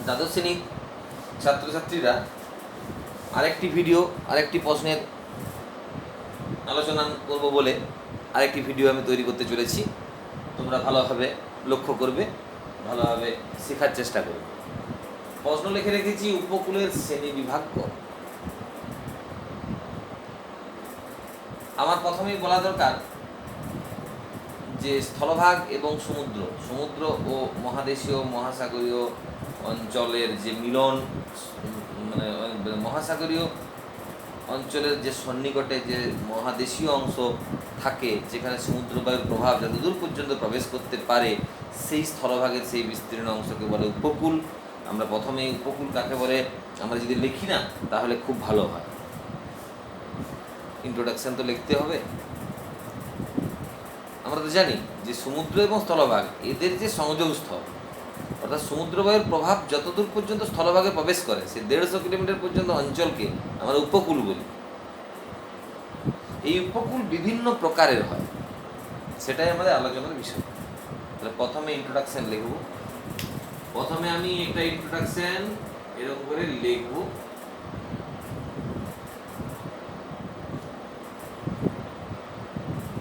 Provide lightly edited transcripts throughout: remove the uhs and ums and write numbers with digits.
দ্বাদশ শ্রেণীর ছাত্রছাত্রীরা আরেকটি ভিডিও আরেকটি প্রশ্নের আলোচনা করব বলে আরেকটি ভিডিও আমি তৈরি করতে চলেছি। তোমরা ভালোভাবে লক্ষ্য করবে, ভালোভাবে শেখার চেষ্টা করবে। প্রশ্ন লিখে রেখেছি, উপকূলের শ্রেণী বিভাগ কর। আমার প্রথমেই বলা দরকার যে স্থলভাগ এবং সমুদ্র ও মহাদেশীয় মহাসাগরীয় অঞ্চলের যে মিলন, মানে মহাসাগরীয় অঞ্চলের যে সন্নিকটে যে মহাদেশীয় অংশ থাকে, যেখানে সমুদ্রবায়ুর প্রভাব যতদূর পর্যন্ত প্রবেশ করতে পারে, সেই স্থলভাগের সেই বিস্তীর্ণ অংশকে বলে উপকূল। আমরা প্রথমেই উপকূল কাকে বলে আমরা যদি লিখি না তাহলে খুব ভালো হয়। ইন্ট্রোডাকশন তো লিখতে হবে। আমরা তো জানি যে সমুদ্র এবং স্থলভাগ এদের যে সংযোগ স্থল, অর্থাৎ সমুদ্রবায়ুর প্রভাব যতদূর পর্যন্ত স্থলভাগে প্রবেশ করে সেই 150 কিলোমিটার পর্যন্ত অঞ্চলকে আমরা উপকূল বলি। এই উপকূল বিভিন্ন প্রকারের হয়, সেটাই আমাদের আলোচনার বিষয়। তাহলে প্রথমে ইন্ট্রোডাকশন লিখব। প্রথমে আমি একটা ইন্ট্রোডাকশন এরকম করে লিখব।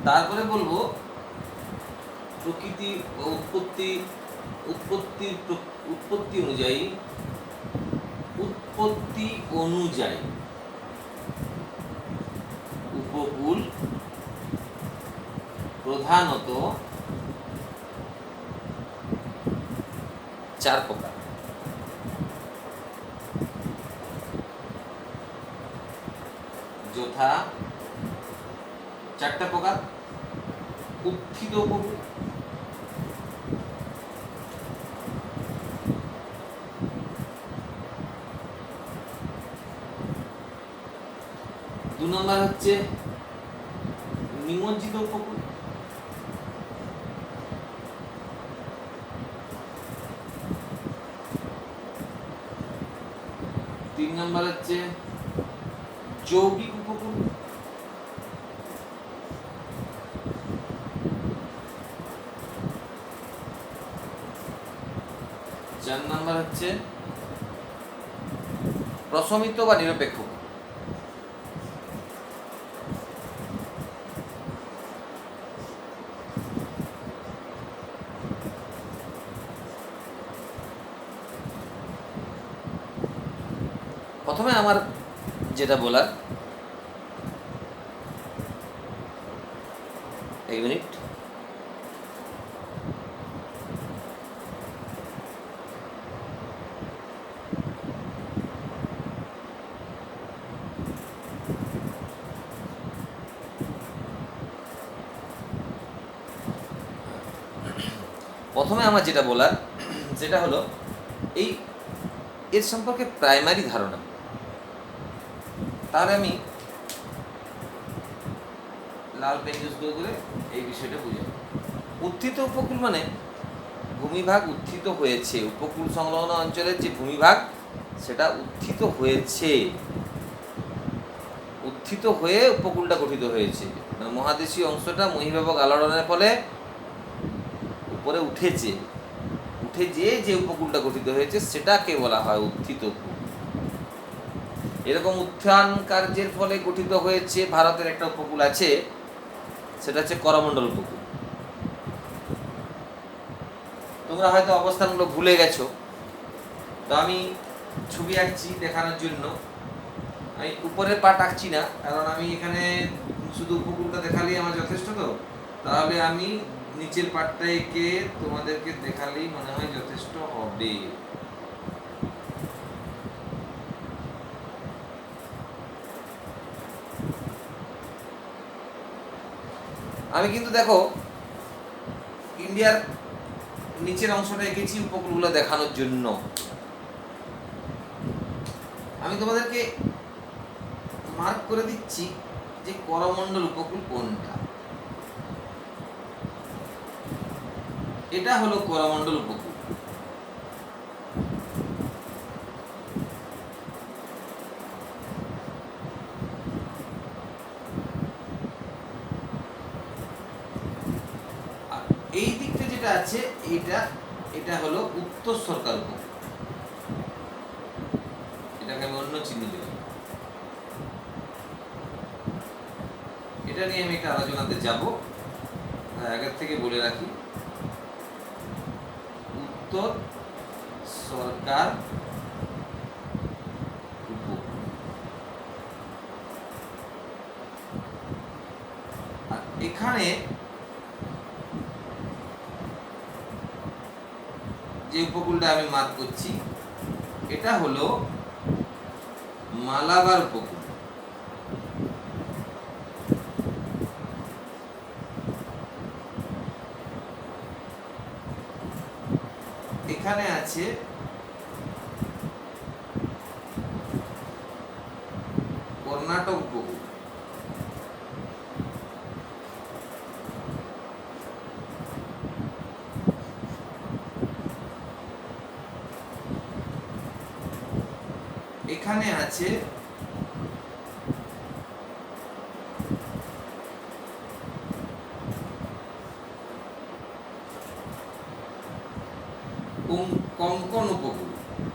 তারপরে বলবো প্রকৃতি ও উৎপত্তি অনুযায়ী উপকূল প্রধানত 4 প্রকার। যথা 4টা প্রকার: উত্থিত উপকূল, দু নম্বর হচ্ছে নিমজ্জিত উপকূল, তিন নম্বর হচ্ছে যৌগিক উপকূল, চার নম্বর হচ্ছে প্রশমিত বা নিরপেক্ষ। প্রথমে আমার যেটা বলার, এক মিনিট, প্রথমে আমার যেটা বলার সেটা হলো এর সম্পর্কে প্রাইমারি ধারণা। তাহলে আমি লাল পেন ইউজ করে এই বিষয়টা বুঝাবো। উত্থিত উপকূল মানে ভূমিভাগ উত্থিত হয়েছে, উপকূল সংলগ্ন অঞ্চলের যে ভূমিভাগ সেটা উত্থিত হয়ে উপকূলটা গঠিত হয়েছে। মানে মহাদেশীয় অংশটা মহীব্যাপক আলোড়নের ফলে উপরে উঠে যে উপকূলটা গঠিত হয়েছে সেটাকে বলা হয় উত্থিত উপকূল। এরকম উত্থান কার্যের ফলে গঠিত হয়েছে ভারতের একটা উপকূল আছে, সেটা হচ্ছে করমণ্ডল উপকূল। তোমরা হয়তো অবস্থানগুলো ভুলে গেছো, তো আমি ছবি আঁকছি দেখানোর জন্য। আমি উপরের পাট আঁকছি না, কারণ আমি এখানে শুধু উপকূলটা দেখালেই আমার যথেষ্ট। তো তাহলে আমি নিচের পাটটা এঁকে তোমাদেরকে দেখালেই মনে হয় যথেষ্ট হবে। আমি কিন্তু দেখো ইন্ডিয়ার নিচের অংশটা এঁকেছি উপকূলগুলো দেখানোর জন্য। আমি তোমাদেরকে মার্ক করে দিচ্ছি যে করমণ্ডল উপকূল কোনটা। এটা হলো করমণ্ডল উপকূল। এই দিকটা যেটা আছে এটা হলো উত্তর সরকার উপকূল। এটাকে আমি অন্য চিহ্ন দিলাম। এটা নিয়ে আমি একটা আলোচনাতে যাব, আগের থেকে বলে রাখি। উত্তর সরকার উপকূল। আর এখানে যে উপকূলটা আমি মার্ক করছি এটা হলো মালাবার উপকূল। এখানে আছে কর্ণাটক উপকূল। এখানে আছে কোঙ্কণ উপকূল।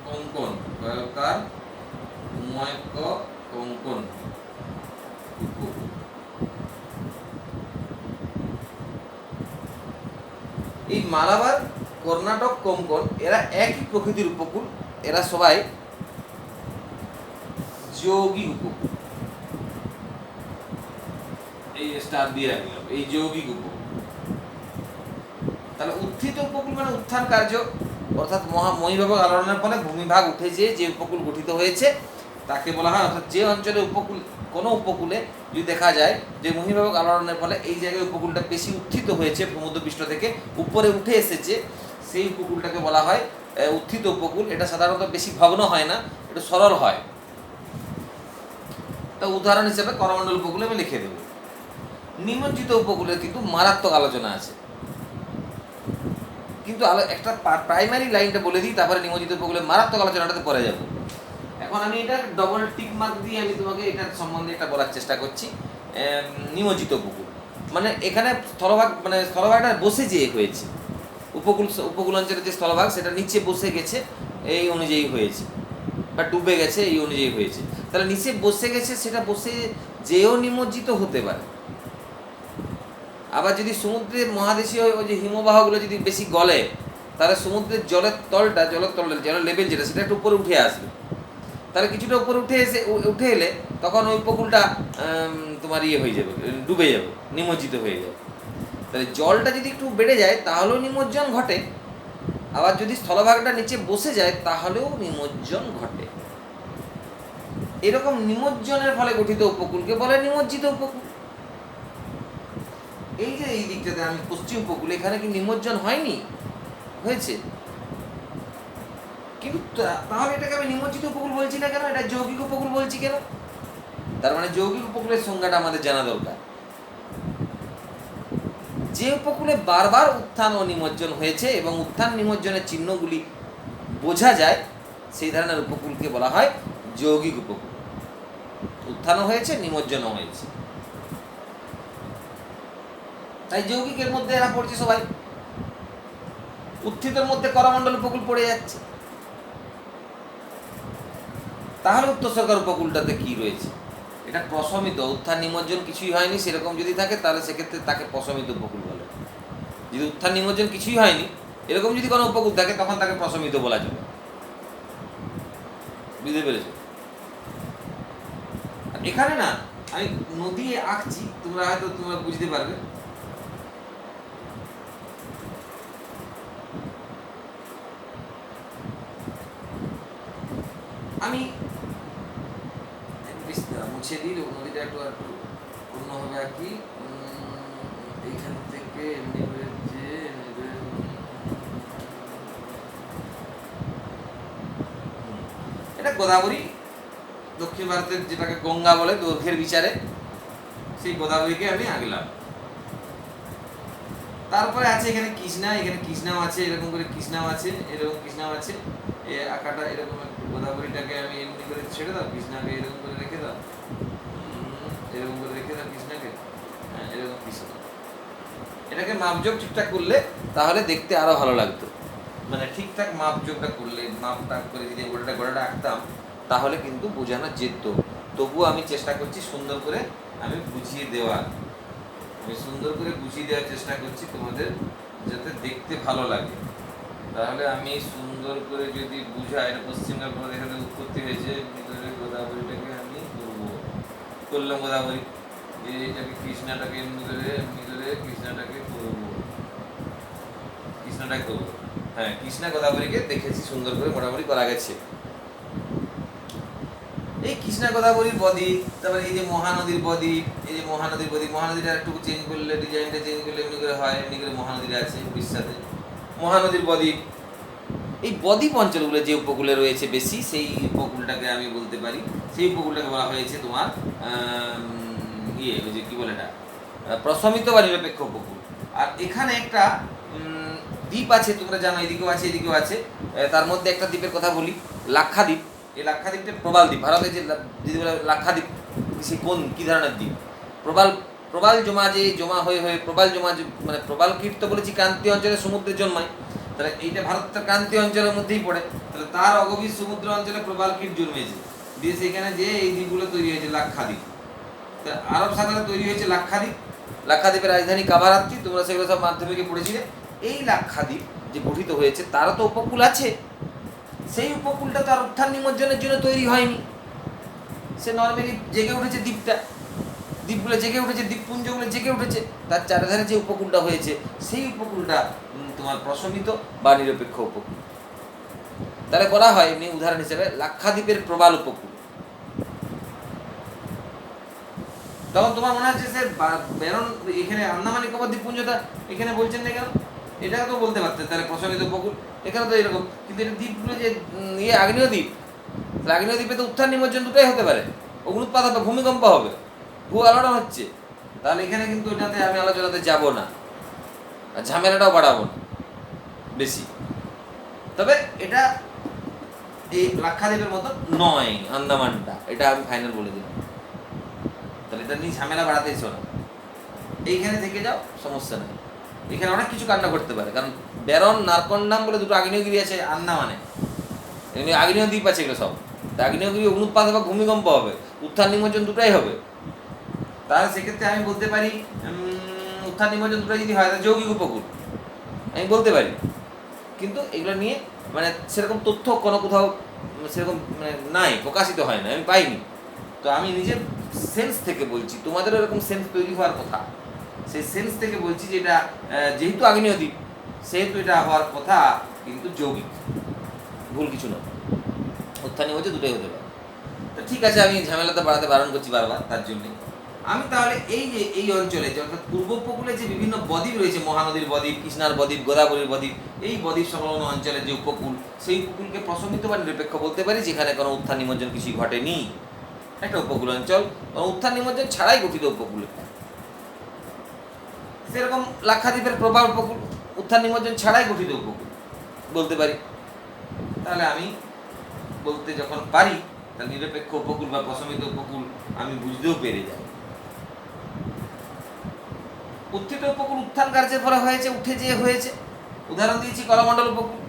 কোঙ্কণ কয়কার ময়ক কোঙ্কণ উপকূল। এই মালাবার, কর্ণাটক, কোঙ্কণ এরা একই প্রকৃতির উপকূল। এরা সবাই যৌগিক উপকূল। এই স্টার দিয়ে রাখলাম, এই যৌগিক উপকূল। তাহলে উত্থিত উপকূল মানে উত্থান কার্য, অর্থাৎ মহীভাবক আলোড়নের ফলে ভূমিভাগ উঠে যে উপকূল গঠিত হয়েছে তাকে বলা হয়। অর্থাৎ যে অঞ্চলে উপকূল, কোনো উপকূলে যদি দেখা যায় যে মহীভাবক আলোড়নের ফলে এই জায়গায় উপকূলটা বেশি উত্থিত হয়েছে, সমুদ্রপৃষ্ঠ থেকে উপরে উঠে এসেছে, সেই উপকূলটাকে বলা হয় উত্থিত উপকূল। এটা সাধারণত বেশি ভগ্ন হয় না, একটু সরল হয়। তা উদাহরণ হিসেবে করমণ্ডল উপকূলে আমি লিখে দেব। নিমজ্জিত উপকূলের কিন্তু মারাত্মক আলোচনা আছে, কিন্তু একটা প্রাইমারি লাইনটা বলে দিই, তারপরে নিমজ্জিত উপকূলের মারাত্মক আলোচনাটাতে পরে যাব। এখন আমি এটা ডবল টিক মার্ক দিয়ে আমি তোমাকে এটার সম্বন্ধে এটা বলার চেষ্টা করছি। নিমজ্জিত উপকূল মানে এখানে স্থলভাগ, মানে স্থলভাগটা বসে যেয়ে হয়েছে, উপকূল অঞ্চলের যে স্থলভাগ সেটা নিচে বসে গেছে এই অনুযায়ী হয়েছে, বা ডুবে গেছে এই অনুযায়ী হয়েছে। তাহলে নিচে বসে গেছে, সেটা বসে যেও নিমজ্জিত হতে পারে। আবার যদি সমুদ্রের মহাদেশীয় ওই যে হিমবাহগুলো যদি বেশি গলে, তাহলে সমুদ্রের জলের লেভেল যেটা সেটা একটু উপরে উঠে আসবে। তাহলে কিছুটা উপরে উঠে এলে তখন ওই উপকূলটা তোমার হয়ে যাবে, ডুবে যাবে, নিমজ্জিত হয়ে যাবে। তাহলে জলটা যদি একটু বেড়ে যায় তাহলেও নিমজ্জন ঘটে, আবার যদি স্থলভাগটা নিচে বসে যায় তাহলেও নিমজ্জন ঘটে। এরকম নিমজ্জনের ফলে গঠিত উপকূলকে বলে নিমজ্জিত উপকূল। এই যে এই দিকটাতে আমি পশ্চিম উপকূল, এখানে কি নিমজ্জন হয়নি? হয়েছে। কিন্তু তাহলে এটাকে আমি নিমজ্জিত উপকূল বলছি না কেন, এটা যৌগিক উপকূল বলছি কেন? তার মানে যৌগিক উপকূলের সংজ্ঞাটা আমাদের জানা দরকার। যে উপকূলে বারবার উত্থান ও নিমজ্জন হয়েছে এবং উত্থান নিমজ্জনের চিহ্নগুলি বোঝা যায়, সেই ধরনের উপকূলকে বলা হয় যৌগিক উপকূল। উত্থানও হয়েছে, নিমজ্জনও হয়েছে, তাই যৌগিকের মধ্যে এরা পড়ছে সবাই। উত্থিতের মধ্যে করমণ্ডল উপকূল পড়ে যাচ্ছে। তাহলে উত্তর সরকার উপকূলটাতে কি রয়েছে? এটা প্রশমিত, উত্থান নিমজ্জন কিছুই হয়নি, সেরকম যদি থাকে তাহলে সেক্ষেত্রে তাকে প্রশমিত উপকূল বলে। যদি উত্থান নিমজ্জন কিছুই হয়নি এরকম যদি কোনো উপকূল থাকে তখন তাকে প্রশমিত বলা যাবে। বুঝতে পেরেছো? এখানে না আমি নদী আঁকছি, তোমরা বুঝতে পারবে। আমি মুছে দিই নদীটা একটু অন্যভাবে আঁকি। এইখান থেকে এমনি হয়েছে, এটা গোদাবরী, দক্ষিণ ভারতের যেটাকে গঙ্গা বলে দৈর্ঘ্যের বিচারে, সেই গোদাবরীকে আমি আঁকলাম। তারপরে আছে এখানে কৃষ্ণাও আছে, এরকম করে কৃষ্ণাও আছে, এরকম কৃষ্ণাও আছে। আঁকাটা এরকম, গোদাবরীটাকে আমি এমনি করে ছেড়ে দাও, কৃষ্ণাকে এরকম করে রেখে দাও, এরকম করে রেখে দাও কৃষ্ণাকে, এরকম কৃষ্ণ। এটাকে মাপযোগ ঠিকঠাক করলে তাহলে দেখতে আরো ভালো লাগতো। মানে ঠিকঠাক মাপযোগটা করলে, মাপটা করে যদি গোটাটা আঁকতাম তাহলে কিন্তু বোঝানো যেত। তবুও আমি চেষ্টা করছি সুন্দর করে আমি বুঝিয়ে দেওয়ার, চেষ্টা করছি তোমাদের, যাতে দেখতে ভালো লাগে। তাহলে আমি সুন্দর করে যদি বুঝাই, এটা পশ্চিমবঙ্গ এখানে উৎপত্তি হয়েছে, ভিতরে গোদাবরীটাকে আমি করলাম গোদাবরী, এটাকে কৃষ্ণাটাকে এমনি করে কৃষ্ণাটাকে করবো। হ্যাঁ, কৃষ্ণা গোদাবরীকে দেখেছি সুন্দর করে মোটামুটি করা গেছে। এই কৃষ্ণা গোদাবরীর বদ্বীপ, তারপরে এই যে মহানদীর বদ্বীপ, মহানদীটা একটু চেঞ্জ করলে, ডিজাইনটা চেঞ্জ করলে এমনি করে হয়, এমনি করে মহানদীর আছে উড়িষ্যাতে মহানদীর বদ্বীপ। এই বদ্বীপ অঞ্চলগুলো যে উপকূলে রয়েছে বেশি, সেই উপকূলটাকে আমি বলতে পারি, সেই উপকূলটাকে বলা হয়েছে তোমার ওই যে কি বলে এটা, প্রশমিত বা নিরপেক্ষ উপকূল। আর এখানে একটা দ্বীপ আছে, তোমরা জানো, এদিকেও আছে এদিকেও আছে। তার মধ্যে একটা দ্বীপের কথা বলি, লাক্ষাদ্বীপ। এই লাক্ষাদ্বীপটা প্রবাল দ্বীপ। ভারতের যে যদি বলে লাক্ষাদ্বীপ, সে কোন কী ধরনের দ্বীপ? প্রবাল জমা হয়ে মানে প্রবাল কীট তো বলেছি ক্রান্তীয় অঞ্চলে সমুদ্রে জন্মায়, তাহলে এইটা ভারতের ক্রান্তীয় অঞ্চলের মধ্যেই পড়ে, তাহলে তার অগভীর সমুদ্র অঞ্চলে প্রবাল কীট জন্মেছে, দিয়ে সেখানে যে এই দ্বীপগুলো তৈরি হয়েছে লাক্ষাদ্বীপ। আরব সাগরে তৈরি হয়েছে লাক্ষাদ্বীপের রাজধানী কাভারাত্রি, তোমরা সেগুলো সব মাধ্যমিকে পড়েছিলে। এই লাক্ষাদ্বীপ যে গঠিত হয়েছে তারও তো উপকূল আছে, সেই উপকূলটা তার উত্থান নিমজ্জনের জন্য তৈরি হয়নি, সে নর্মালি জেগে উঠেছে, দ্বীপগুলো জেগে উঠেছে, দ্বীপপুঞ্জগুলো জেগে উঠেছে, তার চারধারে যে উপকূলটা হয়েছে সেই উপকূলটা তোমার প্রশমিত বা নিরপেক্ষ উপকূল। তাহলে বলা হয় এমনি উদাহরণ হিসেবে লাক্ষাদ্বীপের প্রবাল উপকূল। তখন তোমার মনে হচ্ছে সে বেরন এখানে আন্দামান নিকোবর দ্বীপপুঞ্জটা এখানে বলছেন না কেন? এটাকে তো বলতে পারতেন তাহলে প্রশমিত উপকূল, এখানে তো এরকম। কিন্তু এটা দ্বীপগুলো যে আগ্নেয় দ্বীপ, আগ্নেয় দ্বীপে তো উত্থান নিমজ্জন দুটোই হতে পারে, অগ্নুৎপাত হবে, ভূমিকম্প হবে, ভূ আলোড়ন হচ্ছে। তাহলে এখানে কিন্তু এটাতে আমি আলোচনাতে যাব না, আর ঝামেলাটাও বাড়াবো না বেশি। তবে এটা এই লাক্ষাদ্বীপের মতো নয় আন্দামানটা, এটা আমি ফাইনাল বলে দিলাম। তাহলে এটা নিয়ে ঝামেলা বাড়াতেইছ না, এইখানে থেকে যাও, সমস্যা নেই। এখানে অনেক কিছু কাণ্ড করতে পারে, কারণ ব্যারন নারকন্ডাম বলে দুটো আগ্নেয়গিরি আছে আন্দামানে, এমনি আগ্নেয় দ্বীপ আছে এগুলো সব। তা আগ্নেয়গিরি অগ্নুৎপাত হবে, ভূমিকম্প হবে, উত্থান নিমজ্জন দুটাই হবে। তাহলে সেক্ষেত্রে আমি বলতে পারি উত্থান নিমজ্জন দুটাই যদি হয় তাহলে যৌগিক উপকূল আমি বলতে পারি। কিন্তু এগুলো নিয়ে মানে সেরকম তথ্য কোনো কোথাও সেরকম মানে নাই, প্রকাশিত হয় না, আমি পাইনি। তো আমি নিজের সেন্স থেকে বলছি, তোমাদেরও এরকম সেন্স তৈরি হওয়ার কথা, সেই সেন্স থেকে বলছি যে এটা যেহেতু আগ্নেয় দ্বীপ সেহেতু এটা হওয়ার কথা, কিন্তু যৌগিক, ভুল কিছু না, উত্থানি হচ্ছে দুটোই হতে পারে। তো ঠিক আছে, আমি ঝামেলাতে বাড়াতে বারণ করছি বারবার, তার জন্যে আমি তাহলে এই যে এই অঞ্চলে অর্থাৎ পূর্ব উপকূলে যে বিভিন্ন বদ্বীপ রয়েছে, মহানদীর বদ্বীপ, কৃষ্ণার বদ্বীপ, গোদাবরীর বদ্বীপ, এই বদ্বীপ সংলগ্ন অঞ্চলে যে উপকূল, সেই উপকূলকে প্রশমিত বা নিরপেক্ষ বলতে পারি, যেখানে কোনো উত্থান নিমজ্জন কিছুই ঘটেনি, একটা উপকূল অঞ্চল, উত্থান নিমজ্জন ছাড়াই গঠিত উপকূল। সেরকম লাক্ষাদ্বীপের প্রবাল উপকূল, উত্থান নিমজ্জন ছাড়াই গঠিত উপকূল বলতে পারি। তাহলে আমি বলতে যখন পারি, তাহলে নিরপেক্ষ উপকূল বা প্রশমিত উপকূল আমি বুঝতেও পেরে যাই। উত্থিত উপকূল উত্থান কার্যের ফলে হয়েছে, উঠে যেয়ে হয়েছে, উদাহরণ দিয়েছি করমণ্ডল উপকূল।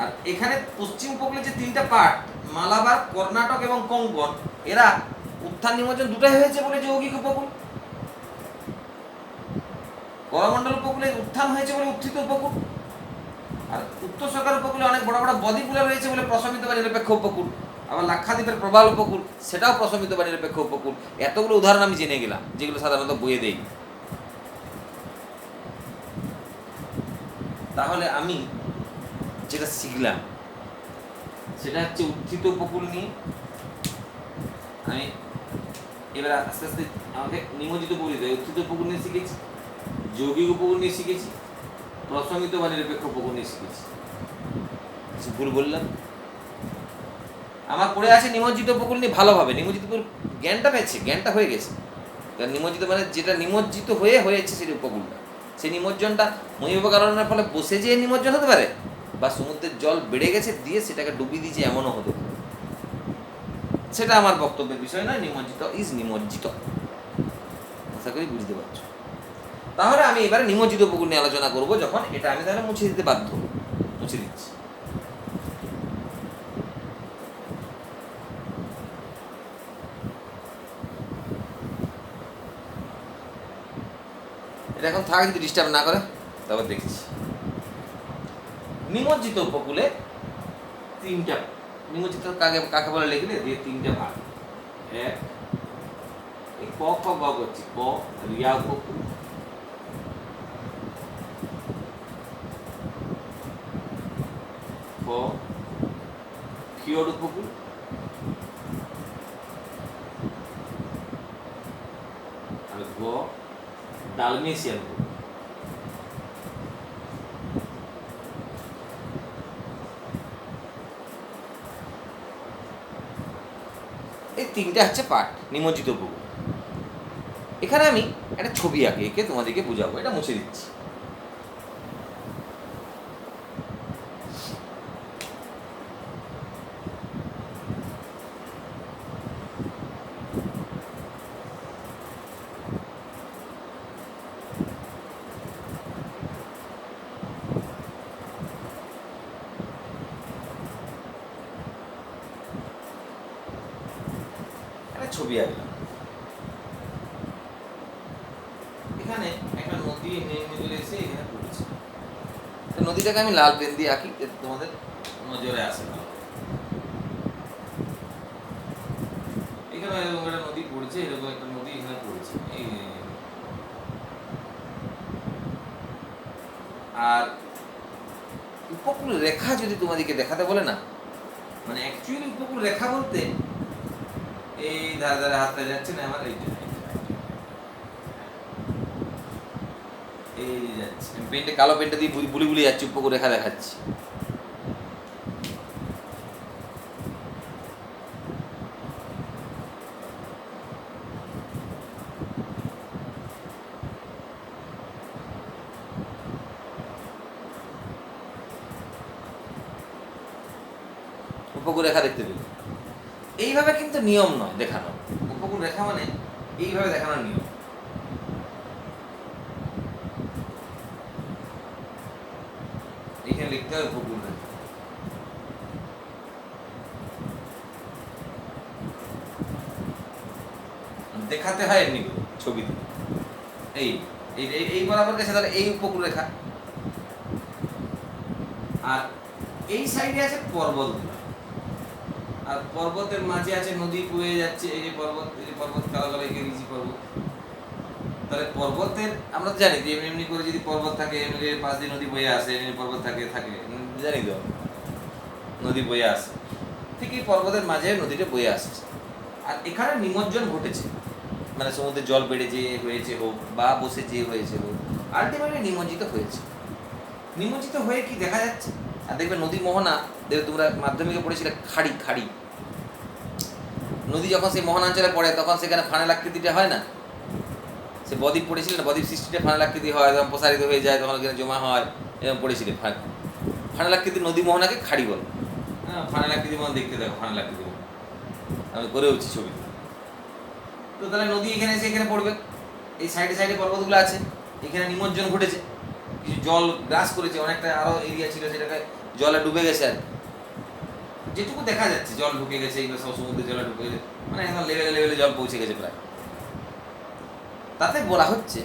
আর এখানে পশ্চিম উপকূলের যে তিনটা পার্ট, মালাবার, কর্ণাটক এবং কোঙ্কণ, এরা উত্থান নিমজ্জন দুটাই হয়েছে বলে যৌগিক উপকূল। করমণ্ডল উপকূলে উত্থান হয়েছে বলে উত্থিত উপকূল, আর উত্তর সরকার উপকূলে অনেক বড় বড় বদ্বীপগুলো রয়েছে বলে প্রশমিত বা নিরপেক্ষ উপকূল। আবার লাক্ষাদ্বীপের প্রবাল উপকূল, সেটাও প্রশমিত বা নিরপেক্ষ উপকূল। এতগুলো উদাহরণ আমি জেনে গেলাম, যেগুলো সাধারণত বইয়ে দেই। তাহলে আমি যেটা শিখলাম সেটা হচ্ছে উত্থিত উপকূল নিয়ে। আমি এবার আস্তে আস্তে আমাকে নিমজ্জিত উপকূল দিতে, উত্থিত উপকূল নিয়ে শিখেছি, যৌগিক উপকূল নিয়ে শিখেছি, প্রশমিত বা নিরপেক্ষ উপকূল নিয়ে শিখেছি। কিছু ভুল বললাম? আমার পড়ে আছে নিমজ্জিত উপকূল নিয়ে ভালোভাবে, নিমজ্জিত উপকূল জ্ঞানটা পেয়েছে, জ্ঞানটা হয়ে গেছে। কারণ নিমজ্জিত মানে যেটা নিমজ্জিত হয়েছে সেই উপকূলটা, সেই নিমজ্জনটা মহিমকারণের ফলে বসে যেয়ে নিমজ্জন হতে পারে, বা সমুদ্রের জল বেড়ে গেছে দিয়ে সেটাকে ডুবিয়ে দিয়েছে, এমনও হতে পারে। সেটা আমার বক্তব্যের বিষয় নয়, নিমজ্জিত ইজ নিমজ্জিত। আশা করি বুঝতে পারছো। তাহলে আমি এবারে নিমজ্জিত উপকূল নিয়ে আলোচনা করবো, যখন এটা আমি তাহলে মুছে দিতে বাধ্য, মুছে দিচ্ছি। এটা এখন থাক, যদি ডিস্টার্ব না করে তারপর দেখছি। নিমজ্জিত উপকূলে তিনটা, নিমজ্জিত কাকে বলে লিখলে দিয়ে তিনটা ভাগ। এক, এই ক খ গ করছি, ক রিয়া উপকূল, খ ফিওর্ড উপকূল, আর গ ডালমেশিয়ান উপকূল। এই তিনটা হচ্ছে পার্ট নিমজ্জিত উপকূল। এখানে আমি একটা ছবি এঁকে তোমাদেরকে বুঝাবো, এটা মুছে দিচ্ছি। ছবি আঁকলাম, এখানে একটা নদী নেমে চলে এসে এখানে পড়েছে। নদীটাকে আমি লাল পেন দিয়ে আঁকি, তোমাদের নজরে আসে না। এখানে এরকম একটা নদী পড়েছে, এরকম একটা নদী এখানে পড়েছে। আর উপকূল রেখা যদি তোমাদেরকে দেখাতে বলে না, মানে অ্যাকচুয়ালি উপকূল রেখা বলতে এই ধারে ধারে হাতটা যাচ্ছে না আমার, এই যাচ্ছে, পেনটা কালো পেনটা দিয়ে বুলি বুলি যাচ্ছে, উপকূল রেখা দেখাচ্ছি। উপকূল রেখা দেখতে পেলে এইভাবে কিন্তু নিয়ম নয় দেখানো। উপকূল রেখা মানে এইভাবে দেখানোর নিয়ম। এখানে লিখতে হবে উপকূল রেখা। দেখাতে হয় এমনি করে ছবিতে, এই এই বরাবর গেছে, তাহলে এই উপকূল রেখা। আর এই সাইডে আছে পর্বতগুলো, আর পর্বতের মাঝে আছে নদী বয়ে যাচ্ছে। এই যে পর্বত, এই যে পর্বত কালো কালো রিজি পর্বত। তাহলে পর্বতের আমরা তো জানি যে এমনি এমনি করে যদি পর্বত থাকে, এমনি পাশ দিয়ে নদী বয়ে আসে, এমনি পর্বত থাকে জানি তো নদী বয়ে আসে। ঠিক এই পর্বতের মাঝে নদীটা বয়ে আসছে। আর এখানে নিমজ্জন ঘটেছে, মানে সমুদ্রের জল বেড়ে যে হয়েছে হোক বা বসে যে হয়েছে হোক, আলটিমেটলি নিমজ্জিত হয়েছে। নিমজ্জিত হয়ে কি দেখা যাচ্ছে? আর দেখবে নদী মোহনা, দেখবে তোমরা মাধ্যমিকে পড়েছিলে খাড়ি, খাড়ি নদী যখন সেই মোহনাঞ্চলে পড়ে তখন সেখানে ফানেল আকৃতিটা হয় না, সে বদ্বীপ পড়েছিল না, বদ্বীপ সৃষ্টিটা ফানেল আকৃতি হয়, যখন প্রসারিত হয়ে যায় তখন ওখানে জমা হয়, এরকম পড়েছিলে। ফানেল আকৃতি নদী মোহনাকে খাড়ি বলে। হ্যাঁ, ফানেল আকৃতি মোহন দেখতে দেখো, ফানেল আকৃতি মোহন আমি করেওছি ছবি। তো তাহলে নদী এখানে এসে এখানে পড়বে, এই সাইডে সাইডে পর্বতগুলো আছে, এখানে নিমজ্জন ঘটেছে, কিছু জল গ্রাস করেছে, অনেকটা আরো এরিয়া ছিল সেটাকে জলে ডুবে গেছে। আর যেটুকু দেখা যাচ্ছে জল ঢুকে গেছে, এইগুলো সব সমুদ্রে জলে ঢুকে গেছে, মানে এখন লেভেলে লেভেলে জল পৌঁছে গেছে প্রায়। তাতে বলা হচ্ছে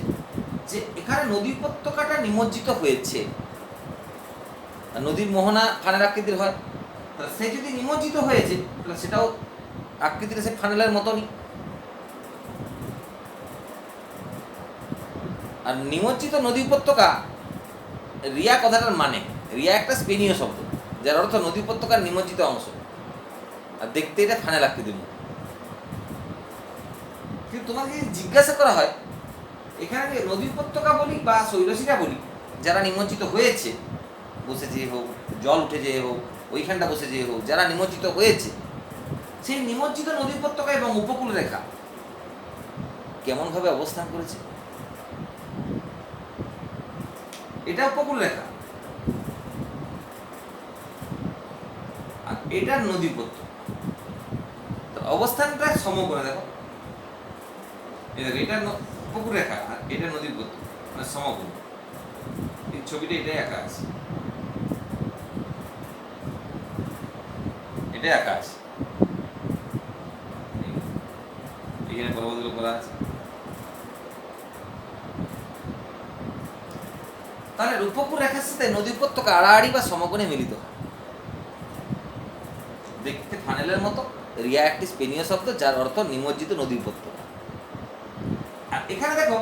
যে এখানে নদী উপত্যকাটা নিমজ্জিত হয়েছে। আর নদীর মোহনা ফানেল আকৃতির হয়, তাহলে সে যদি নিমজ্জিত হয়েছে তাহলে সেটাও আকৃতির সে ফানেলের মতনই। আর নিমজ্জিত নদী উপত্যকা, রিয়া কথাটার মানে, রিয়া একটা স্পেনীয় শব্দ যার অর্থ নদী উপত্যকার নিমজ্জিত অংশ, আর দেখতে এটা ফানেল আকৃতির মতো। কিন্তু তোমাকে যদি জিজ্ঞাসা করা হয় এখানে নদী উপত্যকা বলি বা শৈলশিরা বলি, যারা নিমজ্জিত হয়েছে, বসে যে হোক, জল উঠে যে হোক, ওইখানটা বসে যে হোক, যারা নিমজ্জিত হয়েছে, সেই নিমজ্জিত নদী উপত্যকা এবং উপকূল রেখা কেমনভাবে অবস্থান করেছে, এটা উপকূল রেখা আর এটা নদী উপত্যকা। অবস্থানটা সমকোণে দেখো, এটা উপকূল রেখা আর এটা নদী উপত্যকা, মানে সমকোণ। এই ছবিটা এটাই একা আছে, এটাই একা আছে, এখানে পর্বতগুলো করা আছে। তাহলে উপকূল রেখার সাথে নদী উপত্যকা আড়াআড়ি বা সমকোণে মিলিত হয়। দেখতে ফানেলের মতো, রিয়া একটি স্পেনীয় শব্দ যার অর্থ নিমজ্জিত নদী উপত্যকা। আর এখানে দেখো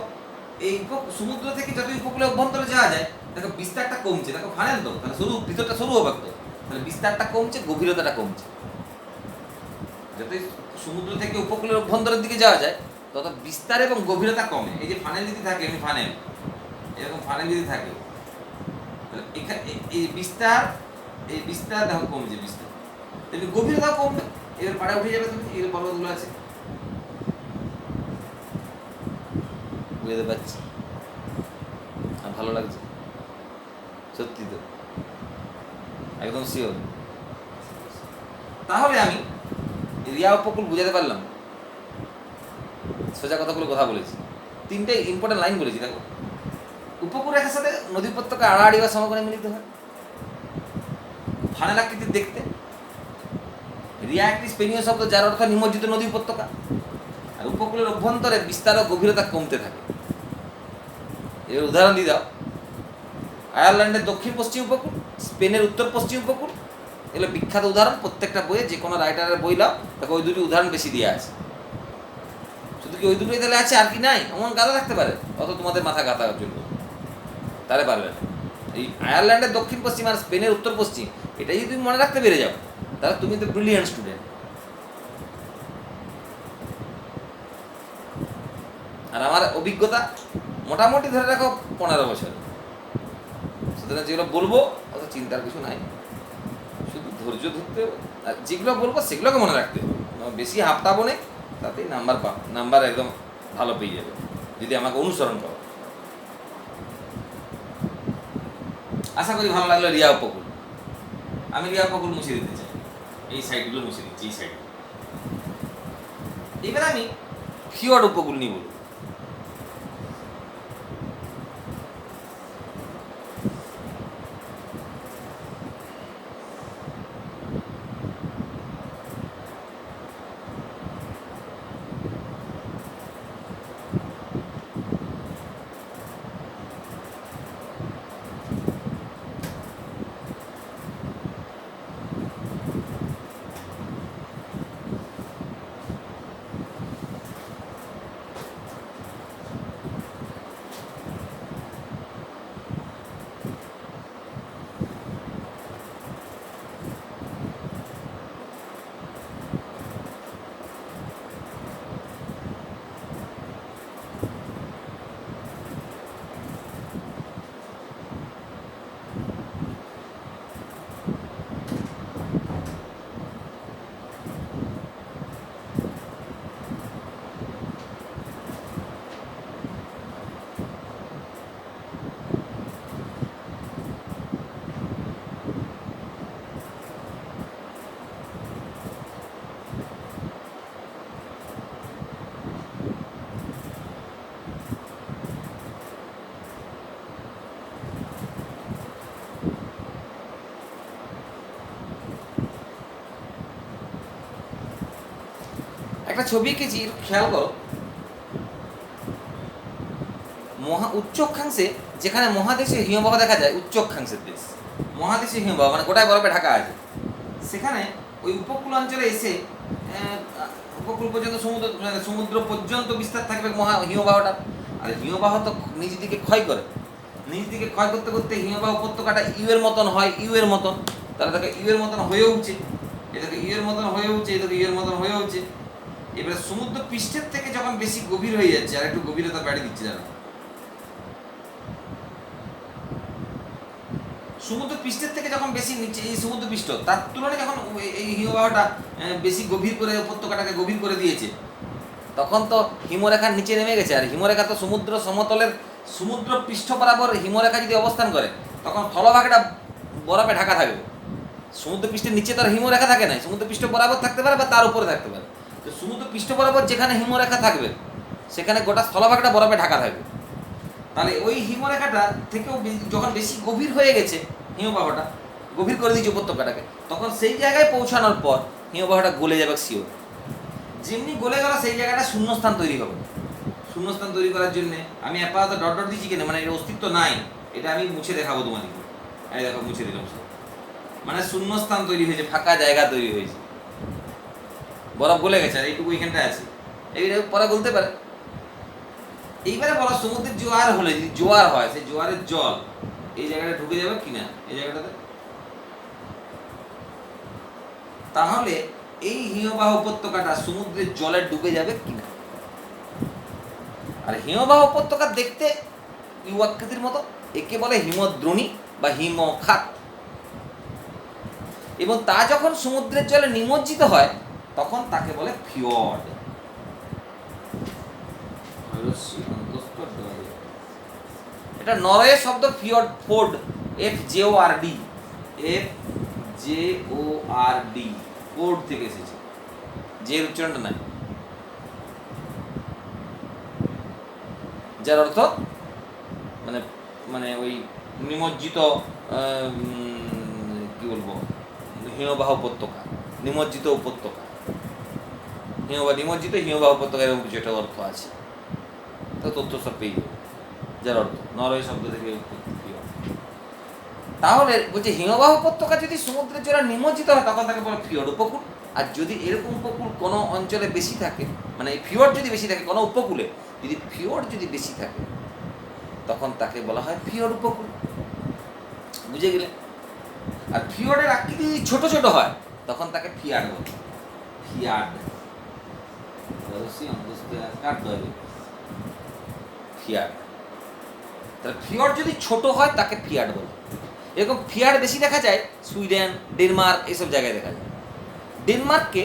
এই সমুদ্র থেকে যতই উপকূলে অভ্যন্তরে যাওয়া যায়, দেখো বিস্তারটা কমছে। দেখো ফানেল তো, তাহলে সরু, ভিতরটা সরু হবে তো, তাহলে বিস্তারটা কমছে, গভীরতাটা কমছে। যতই সমুদ্র থেকে উপকূলের অভ্যন্তরের দিকে যাওয়া যায় তত বিস্তার এবং গভীরতা কমে। এই যে ফানেল যদি থাকে, আমি ফানেল এরকম ফানেল যদি থাকে, তাহলে এখানে এই বিস্তার দেখো কমছে, বিস্তার তেমনি গভীরতাও কমবে। এবার পাড়ে উঠে যাবে, তুমি এর পর্বতগুলো আছে, বুঝতে পারছি। আর ভালো লাগছে সত্যি তো, একদম শিওর। তাহলে আমি রিয়া উপকূল বুঝাতে পারলাম, সোজা কথাগুলো কথা বলেছি, তিনটে ইম্পর্টেন্ট লাইন বলেছি। দেখো, উপকূল রেখার সাথে নদী উপত্যকা আড়াআড়ি বা সমকোণে মিলিত হয়। ফানেল আকৃতির দেখতে। রিয়া একটি স্পেনীয় শব্দ যার অর্থ নিমজ্জিত নদী উপত্যকা। আর উপকূলের অভ্যন্তরে বিস্তার ও গভীরতা কমতে থাকে। এর উদাহরণ দিয়ে দাও। আয়ারল্যান্ডের দক্ষিণ পশ্চিম উপকূল, স্পেনের উত্তর পশ্চিম উপকূল, এগুলো বিখ্যাত উদাহরণ। প্রত্যেকটা বইয়ে, যে কোনো রাইটারের বই নাও, দেখো ওই দুটি উদাহরণ বেশি দেওয়া আছে। শুধু কি ওই দুটোই তাহলে আছে, আর কি নাই? এমন গাদা থাকতে পারে? অত তোমাদের মাথা গাঁথার জন্য তাহলে পারবে না। এই আয়ারল্যান্ডের দক্ষিণ পশ্চিম আর স্পেনের উত্তর পশ্চিম, এটা যদি তুমি মনে রাখতে পেরে যাও, তাহলে তুমি তো ব্রিলিয়ান্ট স্টুডেন্ট। আর আমার অভিজ্ঞতা মোটামুটি ধরে রাখো 15 বছর। সুতরাং যেগুলো বলবো অত চিন্তার কিছু নাই, শুধু ধৈর্য ধরতে হবে। আর যেগুলো বলবো সেগুলোকে মনে রাখতে হবে। বেশি হাফটাবো নেই, তাতেই নাম্বার একদম ভালো পেয়ে যাবে যদি আমাকে অনুসরণ করো। আশা করি ভালো লাগলো রিয়া উপকূল। আমি রিয়া উপকূল মুছে দিতে চাই, এই সাইডগুলো মুছে দিচ্ছি, এই সাইডগুলো। এবার আমি ফিওর্ড উপকূল নিয়ে বলবো। একটা ছবি এঁকেছি, খেয়াল করো। উচ্চ অক্ষাংশে, যেখানে মহাদেশীয় হিমবাহ দেখা যায়, উচ্চ অক্ষাংশের দেশ, মহাদেশীয় হিমবাহ মানে গোটায় বরফে ঢাকা আছে, সেখানে ওই উপকূল অঞ্চলে এসে উপকূল পর্যন্ত সমুদ্র পর্যন্ত বিস্তার থাকবে হিমবাহটা। আর হিমবাহ তো নিজ দিকে ক্ষয় করে, নিজ দিকে ক্ষয় করতে করতে হিমবাহ উপত্যকাটা ইউ এর মতন হয়, ইউ এর মতন। তাহলে দেখো ইউ এর মতন হয়ে উঠছে, এটাকে ইউ এর মতন হয়ে উঠছে, এটাকে ইউ এর মতন হয়ে উঠছে। এবারে সমুদ্র পৃষ্ঠের থেকে যখন বেশি গভীর হয়ে যাচ্ছে, আর একটু গভীরতা বাড়িয়ে দিচ্ছে, জানো, সমুদ্র পৃষ্ঠের থেকে যখন বেশি নিচে, এই সমুদ্র পৃষ্ঠ, তার তুলনায় যখন এই হিমবাহটা বেশি গভীর করে উপত্যকাটাকে গভীর করে দিয়েছে, তখন তো হিমরেখার নিচে নেমে গেছে। আর হিমরেখা তো সমুদ্র সমতলের, সমুদ্র পৃষ্ঠ বরাবর হিমরেখা যদি অবস্থান করে, তখন স্থলভাগটা বরফে ঢাকা থাকবে। সমুদ্র পৃষ্ঠের নিচে তার হিমরেখা থাকে না, সমুদ্র পৃষ্ঠ বরাবর থাকতে পারে বা তার উপরে থাকতে পারে। তো সমুদ্র পৃষ্ঠ বরাবর যেখানে হিমরেখা থাকবে, সেখানে গোটা স্থলভাগটা বরফে ঢাকা থাকবে। তাহলে ওই হিমরেখাটা থেকেও যখন বেশি গভীর হয়ে গেছে হিমবাহটা, গভীর করে দিয়েছে উপত্যকাটাকে, তখন সেই জায়গায় পৌঁছানোর পর হিমবাহটা গলে যাবে শিওর। যেমনি গলে গেল, সেই জায়গাটা শূন্যস্থান তৈরি হবে। শূন্যস্থান তৈরি করার জন্য আমি আপাতত ডট ডট দিচ্ছি কেন, মানে এর অস্তিত্ব নাই, এটা আমি মুছে দেখাবো তোমাদেরকে। এই দেখো মুছে দিলাম সব, মানে শূন্যস্থান তৈরি হয়েছে, ফাঁকা জায়গা তৈরি হয়েছে, বরফ গলে গেছে আর এইটুকু এখানটায় আছে, এইটা পরে বলতে পারে। এইবারে বলো সমুদ্রের জোয়ার হলে, যদি জোয়ার হয়, সেই জোয়ারের জল এই জায়গাটা ঢুকে যাবে কিনা, এই জায়গাটাতে, তাহলে এই হিমবাহ উপত্যকাটা সমুদ্রের জলে ডুবে যাবে কিনা। আর হিমবাহ উপত্যকা দেখতে ইউ আকৃতির মতো, একে বলে হিমদ্রোণী বা হিমখাত। এবং তা যখন সমুদ্রের জলে নিমজ্জিত হয় তখন তাকে বলে ফিয়র্ড। এটা নরওয়ে শব্দ fjord, Ford, FJORD, FJORD, Ford থেকে এসেছে, যে উচ্চারণটা নাই, যার অর্থ মানে মানে ওই নিমজ্জিত, কি বলবো, হিমবাহ উপত্যকা, নিমজ্জিত উপত্যকা, নিমজ্জিত হিমবাহ উপত্যকা, এরকম কিছু একটা অর্থ আছে। তো তথ্য সব পেয়ে যাবে, যার অর্থ নরওয়ে শব্দ থেকে উৎপত্তি। তাহলে বলছে হিমবাহ উপত্যকা যদি সমুদ্রের জলে নিমজ্জিত হয় তখন তাকে বলে ফিয়র্ড, উপকূল। আর যদি এরকম উপকূল কোনো অঞ্চলে বেশি থাকে, মানে ফিয়র্ড যদি বেশি থাকে কোনো উপকূলে, যদি ফিয়র্ড যদি বেশি থাকে তখন তাকে বলা হয় ফিয়র্ড উপকূল। বুঝে গেলে? আর ফিয়র্ডের আকৃতি যদি ছোট ছোট হয় তখন তাকে ফিয়ার্ড বলে, ফিয়ার্ড, ফিয়ার্ড। তাহলে ফিয়র্ড যদি ছোট হয় তাকে ফিয়ার্ড বলে। এরকম ফিয়ার্ড বেশি দেখা যায় সুইডেন, ডেনমার্ক, এইসব জায়গায় দেখা যায়। ডেনমার্ককে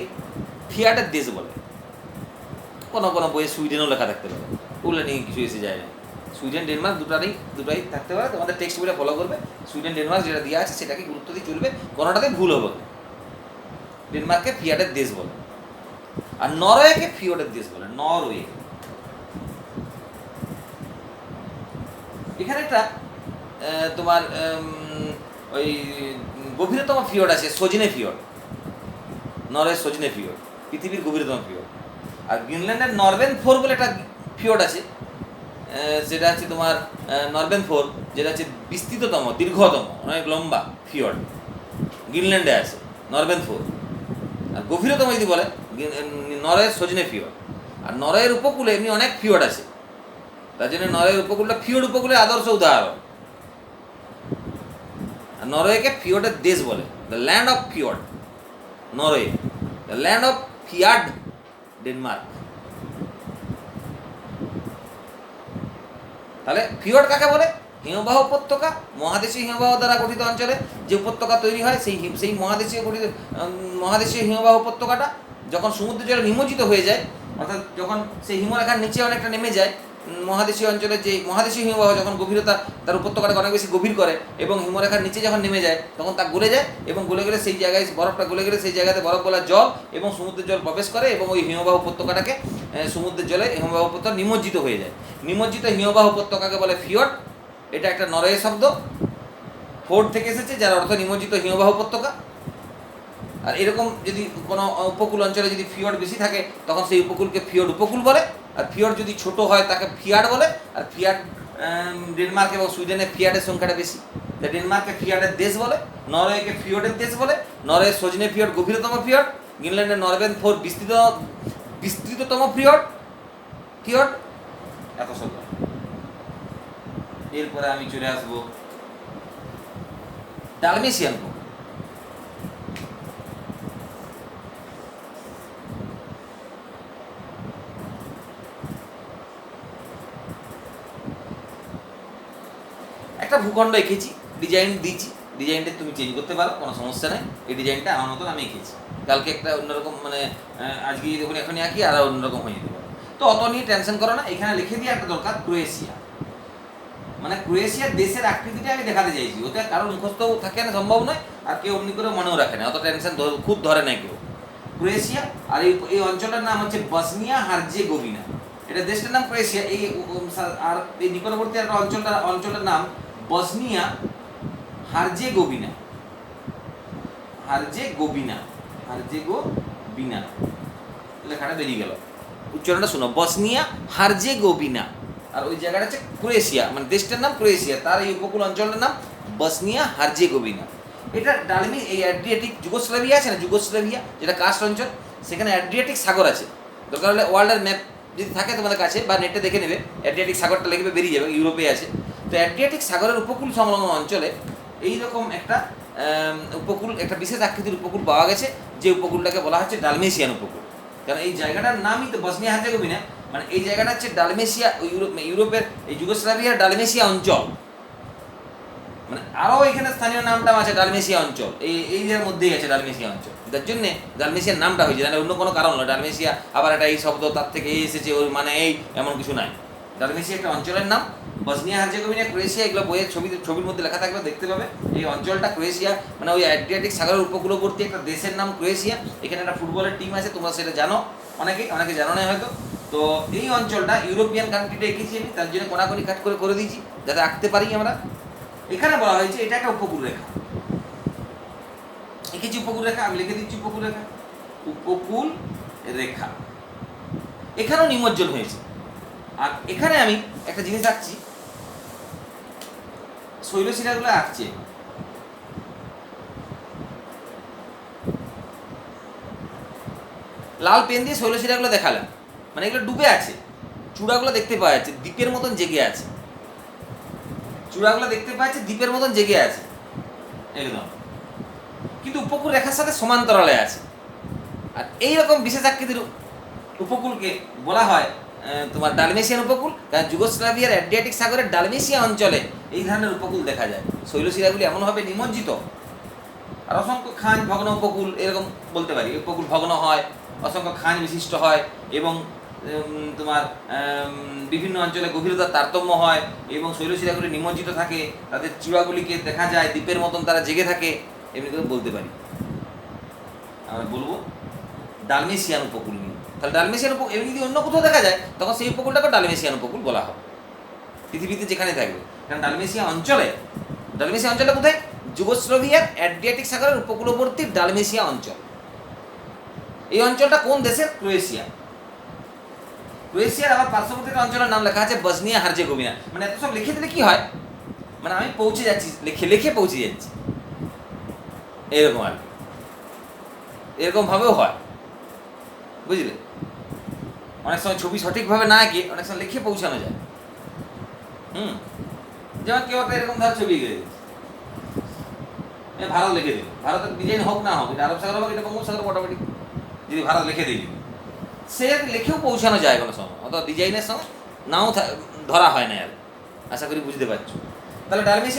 ফিয়ার্ডের দেশ বলে, কোনো কোনো বইয়ে সুইডেনও লেখা থাকতে পারে, ওগুলো নিয়ে কিছু এসে যায় না। সুইডেন ডেনমার্ক দুটাই থাকতে পারে, তোমাদের টেক্সট বইটা ফলো করবে, সুইডেন ডেনমার্ক যেটা দেওয়া আছে সেটাকে গুরুত্ব দিয়ে চলবে, কোনোটাতে ভুল হবে। ডেনমার্ককে ফিয়ার্ডের দেশ বলে, আর নরওয়েকে ফিয়র্ডের দেশ বলে, নরওয়ে। এখানে একটা তোমার ওই গভীরতম ফিয়র্ড আছে, সজনে ফিয়র্ড, নরওয়ের সজনে ফিয়র্ড, পৃথিবীর গভীরতম ফিয়র্ড। আর গ্রিনল্যান্ডের নরবেন ফোর বলে একটা ফিয়র্ড আছে, যেটা হচ্ছে তোমার নরবেন ফোর, যেটা হচ্ছে বিস্তৃততম, দীর্ঘতম, অনেক লম্বা ফিয়র্ড, গ্রিনল্যান্ডে আছে নরবেন ফোর। আর গভীরতম যদি বলে নরওয়ের সজনে ফিয়র্ড। আর নরওয়ের উপকূলে এমনি অনেক ফিয়র্ড আছে, তার জন্য নরওয়ের উপকূলটা ফিয়র্ড উপকূলের আদর্শ উদাহরণ। আর নরওয়েকে ফিয়র্ডের দেশ বলে, the land of fjord Norway, the land of feared Denmark. তাহলে ফিয়র্ড কাকে বলে? হিমবাহ উপত্যকা, মহাদেশীয় হিমবাহ দ্বারা গঠিত অঞ্চলে যে উপত্যকা তৈরি হয়, সেই মহাদেশীয় হিমবাহ উপত্যকাটা যখন সমুদ্র জলে নিমজ্জিত হয়ে যায়, অর্থাৎ যখন সেই হিমরেখার নিচে অনেকটা নেমে যায়, মহাদেশীয় অঞ্চলে যে মহাদেশীয় হিমবাহ যখন গভীরতা তার উপত্যকাটাকে অনেক বেশি গভীর করে এবং হিমরেখার নিচে যখন নেমে যায় তখন তা গলে যায়, এবং গলে গেলে সেই জায়গায় বরফটা গলে গেলে সেই জায়গাতে বরফ গলা জল এবং সমুদ্রের জল প্রবেশ করে এবং ওই হিমবাহ উপত্যকাটাকে সমুদ্রের জলে হিমবাহ উপত্যকা নিমজ্জিত হয়ে যায়। নিমজ্জিত হিমবাহ উপত্যকাকে বলে ফিয়র্ড। এটা একটা নরওয়ে শব্দ, ফোর্ড থেকে এসেছে, যার অর্থ নিমজ্জিত হিমবাহ উপত্যকা। আর এরকম যদি কোনো উপকূল অঞ্চলে যদি ফিয়র্ড বেশি থাকে তখন সেই উপকূলকে ফিয়র্ড উপকূল বলে। আর ফিয়র্ড যদি ছোট হয় তাকে ফিয়ার্ড বলে। আর ফিয়ার্ড ডেনমার্ক এবং সুইডেনে ফিয়ার্ডের সংখ্যাটা বেশি, তাই ডেনমার্ককে ফিয়ার্ডের দেশ বলে, নরওয়েকে ফিয়র্ডের দেশ বলে। নরওয়ে সজনে ফিয়র্ড গভীরতম ফিয়র্ড, গ্রিনল্যান্ডের নরবেন ফোর বিস্তৃততম ফিয়র্ড। এত শব্দ। এরপরে আমি চলে আসবো ডালমেশিয়ান। একটা ভূখণ্ড এঁকেছি, ডিজাইন দিয়েছি, ডিজাইনটা তুমি চেঞ্জ করতে পারো, কোনো সমস্যা নেই। এই ডিজাইনটা আমার মতন আমি এঁকেছি, কালকে একটা অন্যরকম, মানে আজকে যখন এখনই আঁকি আর অন্যরকম হয়ে যেতে পারে। তো অত নিয়ে টেনশন করো না। এখানে লিখে দিয়ে একটা দরকার ক্রোয়েশিয়া, মানে ক্রোয়েশিয়ার দেশের আকৃতিটা আমি দেখাতে চাইছি। ওটা কারোর মুখস্থ থাকে না, সম্ভব নয়, আর কেউ অমনি করে মনেও রাখে না, অত টেনশন খুব ধরে না কেউ। ক্রোয়েশিয়া, আর এই অঞ্চলটার নাম হচ্ছে বসনিয়া হার্জেগোভিনা। এটা দেশটার নাম ক্রোয়েশিয়া, এই আর এই নিকটবর্তী একটা অঞ্চলটার নাম বসনিয়া হার্জেগোভিনা। হার্জেগোভিনা লেখাটা বেরিয়ে গেল, উচ্চারণটা শোনো, বসনিয়া হার্জেগোভিনা। আর ওই জায়গাটা হচ্ছে ক্রোয়েশিয়া, মানে দেশটার নাম ক্রোয়েশিয়া, তার এই উপকূল অঞ্চলটার নাম বসনিয়া হার্জেগোভিনা। এটা এই অ্যাড্রিয়াটিক যুগোস্লাভিয়া আছে না, যুগোস্লাভিয়া যেটা কাস্ট অঞ্চল, সেখানে অ্যাড্রিয়াটিক সাগর আছে। দরকার হলে ওয়ার্ল্ডের ম্যাপ যদি থাকে তোমাদের কাছে বা নেটে দেখে নেবে, অ্যাড্রিয়াটিক সাগরটা লিখবে বেরিয়ে যাবে, ইউরোপে আছে। তো অ্যাড্রিয়াটিক সাগরের উপকূল সংলগ্ন অঞ্চলে এইরকম একটা উপকূল, একটা বিশেষ আকৃতির উপকূল পাওয়া গেছে, যে উপকূলটাকে বলা হচ্ছে ডালমেশিয়ান উপকূল। কারণ এই জায়গাটার নামই তো বসনিয়া হার্জেগোভিনা, মানে এই জায়গাটা হচ্ছে ডালমেশিয়া, ইউরোপের এই যুগোস্লাভিয়ার ডালমেশিয়া অঞ্চল। মানে আরও এখানে স্থানীয় নামটা আছে ডালমেশিয়া অঞ্চল, এই এর মধ্যেই আছে ডালমেশিয়া অঞ্চল, যার জন্যে ডালমেশিয়ার নামটা হয়েছে, মানে অন্য কোনো কারণ নয়। ডালমেশিয়া আবার একটা এই শব্দ তার থেকে এই এসেছে, ওই মানে এই এমন কিছু নাই। ডালমেশিয়া একটা অঞ্চলের নাম। বসনিয়া হার্জেগোভিনা, ক্রোয়েশিয়া, এগুলো বইয়ের ছবির মধ্যে লেখা থাকবে, দেখতে পাবে। এই অঞ্চলটা ক্রোয়েশিয়া, মানে ওই অ্যাড্রিয়াটিক সাগরের উপকূলবর্তী একটা দেশের নাম ক্রোয়েশিয়া। এখানে একটা ফুটবলের টিম আছে, তোমরা সেটা জানো, অনেকে জানো না হয়তো। তো এই অঞ্চলটা ইউরোপিয়ান কান্ট্রিটা এঁকেছি আমি, তার জন্য কোনাকুনি কাট করে দিয়েছি যাতে আঁকতে পারি আমরা। এখানে বলা হয়েছে এটা একটা উপকূল রেখা, এঁকেছি উপকূল রেখা, আমি লিখে দিচ্ছি উপকূল রেখা, উপকূল রেখা। এখানেও নিমজ্জন হয়েছে। আর এখানে আমি একটা জিনিস আঁকছি, শৈলশিলাগুলো আঁকছে, লাল পেন দিয়ে শৈলশিলাগুলো দেখালাম, মানে এগুলো ডুবে আছে, চূড়াগুলো দেখতে পাওয়া যাচ্ছে দ্বীপের মতন জেগে আছে, চূড়াগুলো দেখতে পাওয়া যাচ্ছে দ্বীপের মতন জেগে আছে একদম, কিন্তু উপকূল রেখার সাথে সমান্তরালে আছে। আর এইরকম বিশেষ আকৃতির উপকূলকে বলা হয় তোমার ডালমেশিয়ান উপকূল, কারণ যুগোস্লাভিয়ার অ্যাড্রিয়াটিক সাগরের ডালমেশিয়া অঞ্চলে এই ধরনের উপকূল দেখা যায়। শৈলশিলাগুলি এমনভাবে নিমজ্জিত। আর অসংখ্য খাঁজ ভগ্ন উপকূল, এরকম বলতে পারি, উপকূল ভগ্ন হয়, অসংখ্য খাঁজ বিশিষ্ট হয়, এবং তোমার বিভিন্ন অঞ্চলে গভীরতার তারতম্য হয়, এবং শৈলশিলাগুলি নিমজ্জিত থাকে, তাদের চূড়াগুলিকে দেখা যায় দ্বীপের মতন তারা জেগে থাকে, এমনি করে বলতে পারি। আমরা বলবো ডালমেশিয়ান উপকূল নিয়ে। তাহলে ডালমেশিয়ান উপকূল এমনি যদি অন্য কোথাও দেখা যায়, তখন সেই উপকূলটাকে ডালমেশিয়ান উপকূল বলা হবে, পৃথিবীতে যেখানে থাকবে। কারণ ডালমেশিয়া অঞ্চলে কোথায়? যুগোস্লাভিয়ার অ্যাড্রিয়াটিক সাগরের উপকূলবর্তী ডালমেশিয়া অঞ্চল। এই অঞ্চলটা কোন দেশের? ক্রোয়েশিয়া। ক্রোয়েশিয়ার আবার পার্শ্ববর্তী একটা অঞ্চলের নাম লেখা আছে বসনিয়া হার্জেগোভিনা। মানে এত সব লিখে দিলে কি হয়, মানে আমি পৌঁছে যাচ্ছি, লিখে পৌঁছে যাচ্ছি, এরকম আর কি, এরকমভাবেও হয়, বুঝলে? অনেক সময় ছবি সঠিকভাবে না এঁকে অনেক সময় লিখে পৌঁছানো যায়। যেমন কেউ একটা এরকম ধর ছবি এঁকে দিচ্ছে, ভারত লিখে দিল, ভারতের ডিজাইন হোক না হোক, এটা আরব সাগর হোক, এটা বঙ্গোপসাগর, মোটামুটি যদি ভারত লিখে দিবি, সে লিখেও পৌঁছানো যায় কোনো সময়, অত ডিজাইনের সঙ্গে নাও ধরা হয় না। আর আশা করি বুঝতে পারছো। তাহলে ডালমেশিয়া